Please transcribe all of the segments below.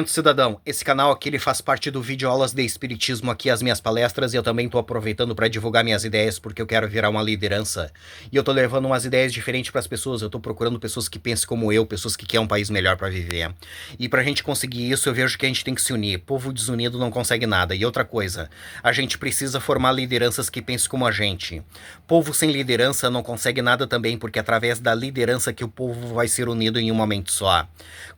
Cidadão, esse canal aqui ele faz parte do vídeo aulas de espiritismo aqui, as minhas palestras, e eu também tô aproveitando para divulgar minhas ideias porque eu quero virar uma liderança. E eu tô levando umas ideias diferentes para as pessoas, eu tô procurando pessoas que pensem como eu, pessoas que querem um país melhor para viver. E pra gente conseguir isso, eu vejo que a gente tem que se unir. Povo desunido não consegue nada. E outra coisa, a gente precisa formar lideranças que pensem como a gente. Povo sem liderança não consegue nada também, porque é através da liderança que o povo vai ser unido em um momento só.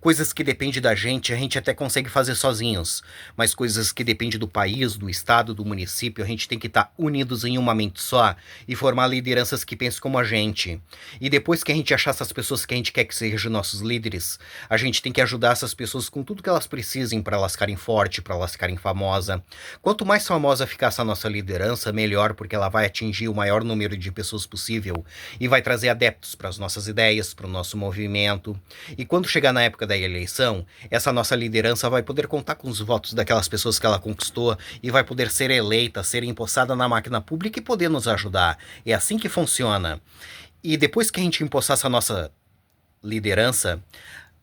Coisas que dependem da gente, a gente até consegue fazer sozinhos, mas coisas que dependem do país, do estado, do município, a gente tem que estar unidos em uma mente só e formar lideranças que pensem como a gente. E depois que a gente achar essas pessoas que a gente quer que sejam nossos líderes, a gente tem que ajudar essas pessoas com tudo que elas precisem para elas ficarem fortes, para elas ficarem famosas. Quanto mais famosa ficar essa nossa liderança, melhor, porque ela vai atingir o maior número de pessoas possível e vai trazer adeptos para as nossas ideias, para o nosso movimento. E quando chegar na época da eleição, essa nossa liderança vai poder contar com os votos daquelas pessoas que ela conquistou e vai poder ser eleita, ser empossada na máquina pública e poder nos ajudar. É assim que funciona. E depois que a gente empossar essa nossa liderança,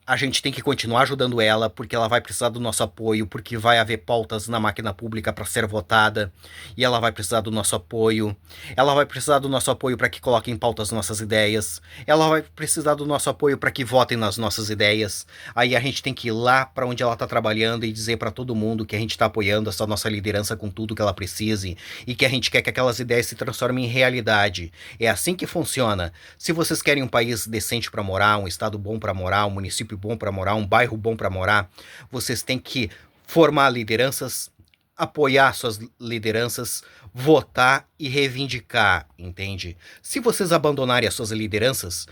a gente tem que continuar ajudando ela, porque ela vai precisar do nosso apoio, porque vai haver pautas na máquina pública para ser votada, e ela vai precisar do nosso apoio. Ela vai precisar do nosso apoio para que coloquem em pauta as nossas ideias. Ela vai precisar do nosso apoio para que votem nas nossas ideias. Aí a gente tem que ir lá para onde ela está trabalhando e dizer para todo mundo que a gente está apoiando essa nossa liderança com tudo que ela precise e que a gente quer que aquelas ideias se transformem em realidade. É assim que funciona. Se vocês querem um país decente para morar, um estado bom para morar, um município bom para morar, um bairro bom para morar, vocês têm que formar lideranças, apoiar suas lideranças, votar e reivindicar, entende? Se vocês abandonarem as suas lideranças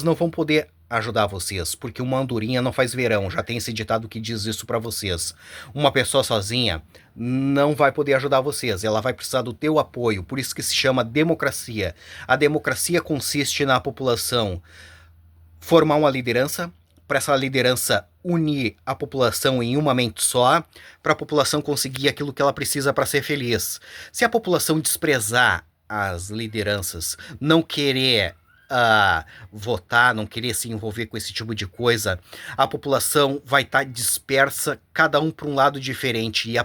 não vão poder ajudar vocês, porque uma andorinha não faz verão, já tem esse ditado que diz isso para vocês. Uma pessoa sozinha não vai poder ajudar vocês, ela vai precisar do teu apoio, por isso que se chama democracia. A democracia consiste na população formar uma liderança, para essa liderança unir a população em uma mente só, para a população conseguir aquilo que ela precisa para ser feliz. Se a população desprezar as lideranças, não querer votar, não querer se envolver com esse tipo de coisa, a população vai estar dispersa, cada um para um lado diferente, e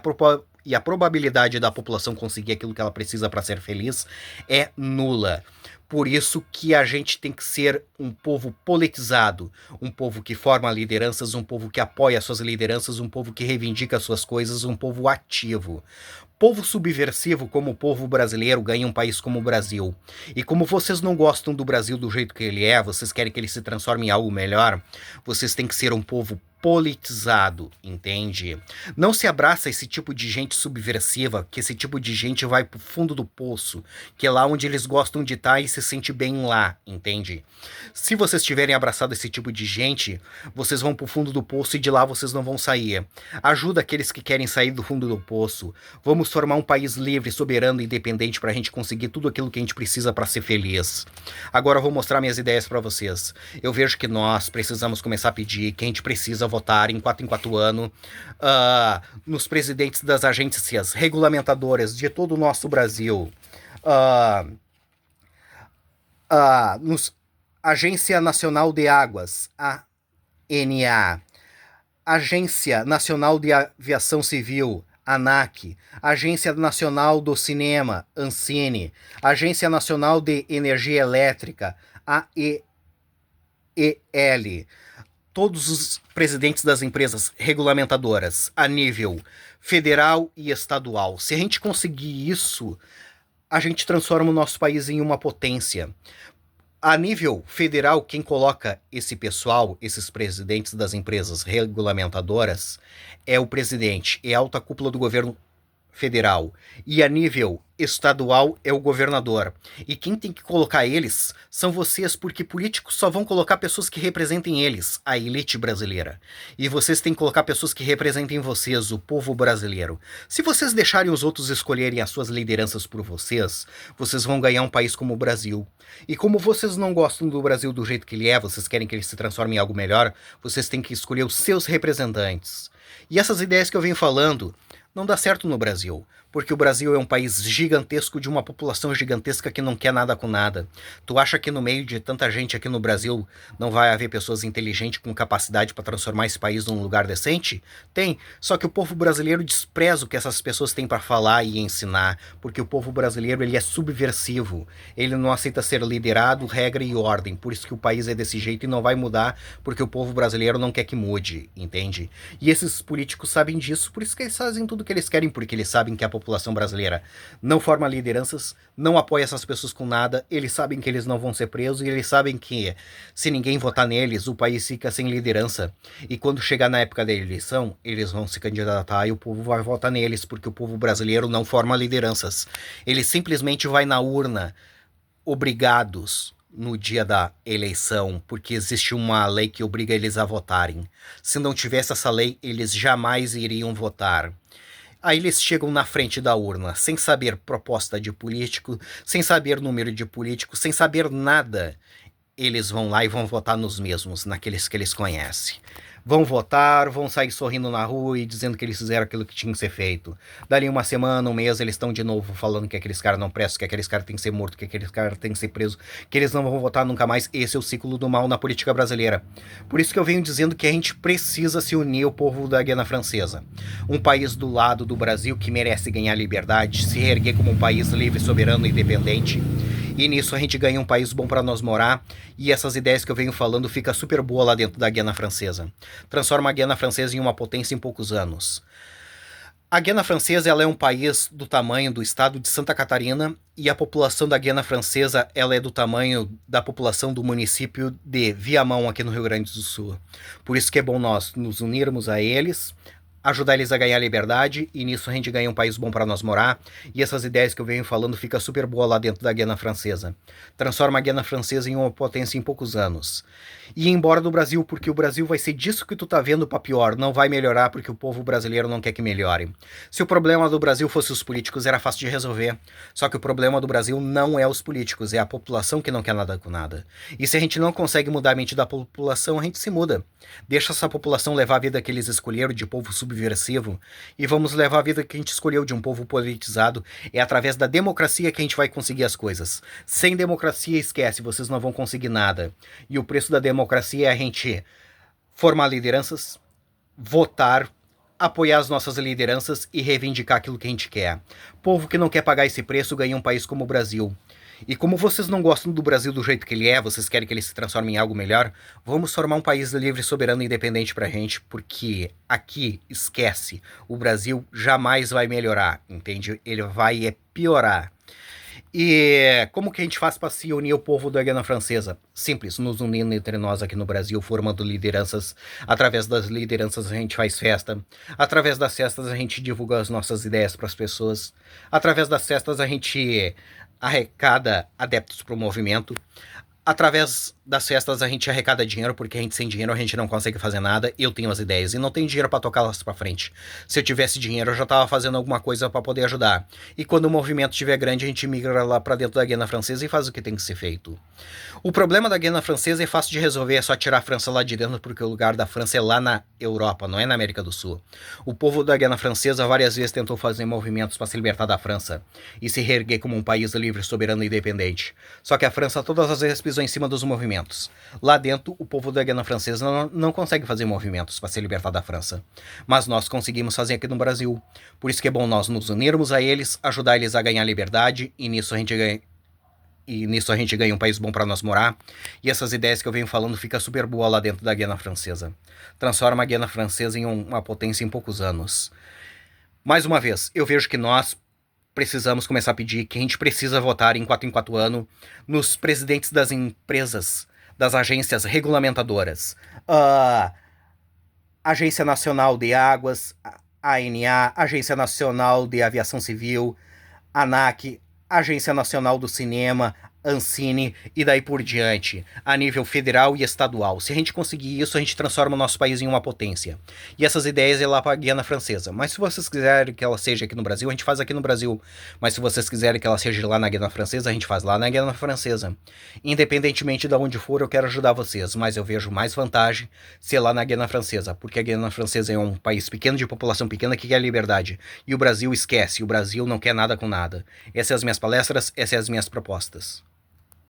a probabilidade da população conseguir aquilo que ela precisa para ser feliz é nula. Por isso que a gente tem que ser um povo politizado, um povo que forma lideranças, um povo que apoia suas lideranças, um povo que reivindica suas coisas, um povo ativo. Povo subversivo como o povo brasileiro ganha um país como o Brasil. E como vocês não gostam do Brasil do jeito que ele é, vocês querem que ele se transforme em algo melhor, vocês têm que ser um povo politizado, entende? Não se abraça esse tipo de gente subversiva, que esse tipo de gente vai pro fundo do poço, que é lá onde eles gostam de estar e se sente bem lá, entende? Se vocês tiverem abraçado esse tipo de gente, vocês vão pro fundo do poço e de lá vocês não vão sair. Ajuda aqueles que querem sair do fundo do poço. Vamos formar um país livre, soberano e independente pra gente conseguir tudo aquilo que a gente precisa para ser feliz. Agora eu vou mostrar minhas ideias para vocês. Eu vejo que nós precisamos começar a pedir que a gente precisa votar em 4 anos nos presidentes das agências regulamentadoras de todo o nosso Brasil. Nos Agência Nacional de Águas, ANA, Agência Nacional de Aviação Civil, ANAC, Agência Nacional do Cinema, Ancine, Agência Nacional de Energia Elétrica, AEEL, todos os presidentes das empresas regulamentadoras a nível federal e estadual. Se a gente conseguir isso, a gente transforma o nosso país em uma potência. A nível federal, quem coloca esse pessoal, esses presidentes das empresas regulamentadoras, é o presidente, é a alta cúpula do governo federal. E a nível estadual é o governador. E quem tem que colocar eles são vocês, porque políticos só vão colocar pessoas que representem eles, a elite brasileira. E vocês têm que colocar pessoas que representem vocês, o povo brasileiro. Se vocês deixarem os outros escolherem as suas lideranças por vocês, vocês vão ganhar um país como o Brasil. E como vocês não gostam do Brasil do jeito que ele é, vocês querem que ele se transforme em algo melhor, vocês têm que escolher os seus representantes. E essas ideias que eu venho falando não dá certo no Brasil, Porque o Brasil é um país gigantesco de uma população gigantesca que não quer nada com nada. Tu acha que no meio de tanta gente aqui no Brasil não vai haver pessoas inteligentes com capacidade para transformar esse país num lugar decente? Tem. Só que o povo brasileiro despreza o que essas pessoas têm para falar e ensinar, porque o povo brasileiro ele é subversivo. Ele não aceita ser liderado, regra e ordem. Por isso que o país é desse jeito e não vai mudar, porque o povo brasileiro não quer que mude, entende? E esses políticos sabem disso, por isso que eles fazem tudo o que eles querem, porque eles sabem que a população brasileira não forma lideranças, não apoia essas pessoas com nada, eles sabem que eles não vão ser presos e eles sabem que se ninguém votar neles, o país fica sem liderança. E quando chegar na época da eleição, eles vão se candidatar e o povo vai votar neles, porque o povo brasileiro não forma lideranças. Ele simplesmente vai na urna, obrigados no dia da eleição, porque existe uma lei que obriga eles a votarem. Se não tivesse essa lei, eles jamais iriam votar. Aí eles chegam na frente da urna, sem saber proposta de político, sem saber número de político, sem saber nada. Eles vão lá e vão votar nos mesmos, naqueles que eles conhecem. Vão votar, vão sair sorrindo na rua e dizendo que eles fizeram aquilo que tinha que ser feito. Dali uma semana, um mês, eles estão de novo falando que aqueles caras não prestam, que aqueles caras têm que ser mortos, que aqueles caras têm que ser presos, que eles não vão votar nunca mais. Esse é o ciclo do mal na política brasileira. Por isso que eu venho dizendo que a gente precisa se unir ao povo da Guiana Francesa. Um país do lado do Brasil que merece ganhar liberdade, se reerguer como um país livre, soberano e independente. E nisso a gente ganha um país bom para nós morar, e essas ideias que eu venho falando fica super boa lá dentro da Guiana Francesa. Transforma a Guiana Francesa em uma potência em poucos anos. A Guiana Francesa ela é um país do tamanho do estado de Santa Catarina, e a população da Guiana Francesa ela é do tamanho da população do município de Viamão, aqui no Rio Grande do Sul. Por isso que é bom nós nos unirmos a eles, ajudar eles a ganhar liberdade, e nisso a gente ganha um país bom para nós morar, e essas ideias que eu venho falando fica super boa lá dentro da Guiana Francesa. Transforma a Guiana Francesa em uma potência em poucos anos. E ir embora do Brasil, porque o Brasil vai ser disso que tu tá vendo pra pior, não vai melhorar porque o povo brasileiro não quer que melhore. Se o problema do Brasil fosse os políticos, era fácil de resolver. Só que o problema do Brasil não é os políticos, é a população que não quer nada com nada. E se a gente não consegue mudar a mente da população, a gente se muda. Deixa essa população levar a vida que eles escolheram de povo subversivo, e vamos levar a vida que a gente escolheu de um povo politizado. É através da democracia que a gente vai conseguir as coisas. Sem democracia, esquece, vocês não vão conseguir nada. E o preço da democracia é a gente formar lideranças, votar, apoiar as nossas lideranças e reivindicar aquilo que a gente quer. Povo que não quer pagar esse preço ganha um país como o Brasil. E como vocês não gostam do Brasil do jeito que ele é, vocês querem que ele se transforme em algo melhor, vamos formar um país livre, soberano e independente pra gente, porque aqui, esquece, o Brasil jamais vai melhorar, entende? Ele vai piorar. E como que a gente faz para se unir ao povo da Guiana Francesa? Simples, nos unindo entre nós aqui no Brasil, formando lideranças. Através das lideranças a gente faz festa. Através das festas a gente divulga as nossas ideias para as pessoas. Através das festas a gente arrecada adeptos para o movimento. Através das festas a gente arrecada dinheiro, porque a gente sem dinheiro a gente não consegue fazer nada. Eu tenho as ideias e não tenho dinheiro para tocá-las para frente. Se eu tivesse dinheiro eu já tava fazendo alguma coisa para poder ajudar. E quando o movimento estiver grande a gente migra lá para dentro da Guiana Francesa e faz o que tem que ser feito. O problema da Guiana Francesa é fácil de resolver, é só tirar a França lá de dentro, porque o lugar da França é lá na Europa, não é na América do Sul. O povo da Guiana Francesa várias vezes tentou fazer movimentos para se libertar da França e se reerguer como um país livre, soberano e independente. Só que a França todas as vezes pisou em cima dos movimentos. Lá dentro, o povo da Guiana Francesa não consegue fazer movimentos para se libertar da França. Mas nós conseguimos fazer aqui no Brasil. Por isso que é bom nós nos unirmos a eles, ajudar eles a ganhar liberdade, e nisso a gente ganha um país bom para nós morar. E essas ideias que eu venho falando fica super boa lá dentro da Guiana Francesa. Transforma a Guiana Francesa em uma potência em poucos anos. Mais uma vez, eu vejo que nós precisamos começar a pedir que a gente precisa votar em 4 anos nos presidentes das empresas, das agências regulamentadoras. Agência Nacional de Águas, ANA, Agência Nacional de Aviação Civil, ANAC, Agência Nacional do Cinema, Ancine e daí por diante, a nível federal e estadual. Se a gente conseguir isso, a gente transforma o nosso país em uma potência. E essas ideias é lá para a Guiana Francesa. Mas se vocês quiserem que ela seja aqui no Brasil, a gente faz aqui no Brasil. Mas se vocês quiserem que ela seja lá na Guiana Francesa, a gente faz lá na Guiana Francesa. Independentemente de onde for, eu quero ajudar vocês, mas eu vejo mais vantagem ser lá na Guiana Francesa, porque a Guiana Francesa é um país pequeno, de população pequena, que quer liberdade. E o Brasil esquece, o Brasil não quer nada com nada. Essas são as minhas palestras, essas são as minhas propostas.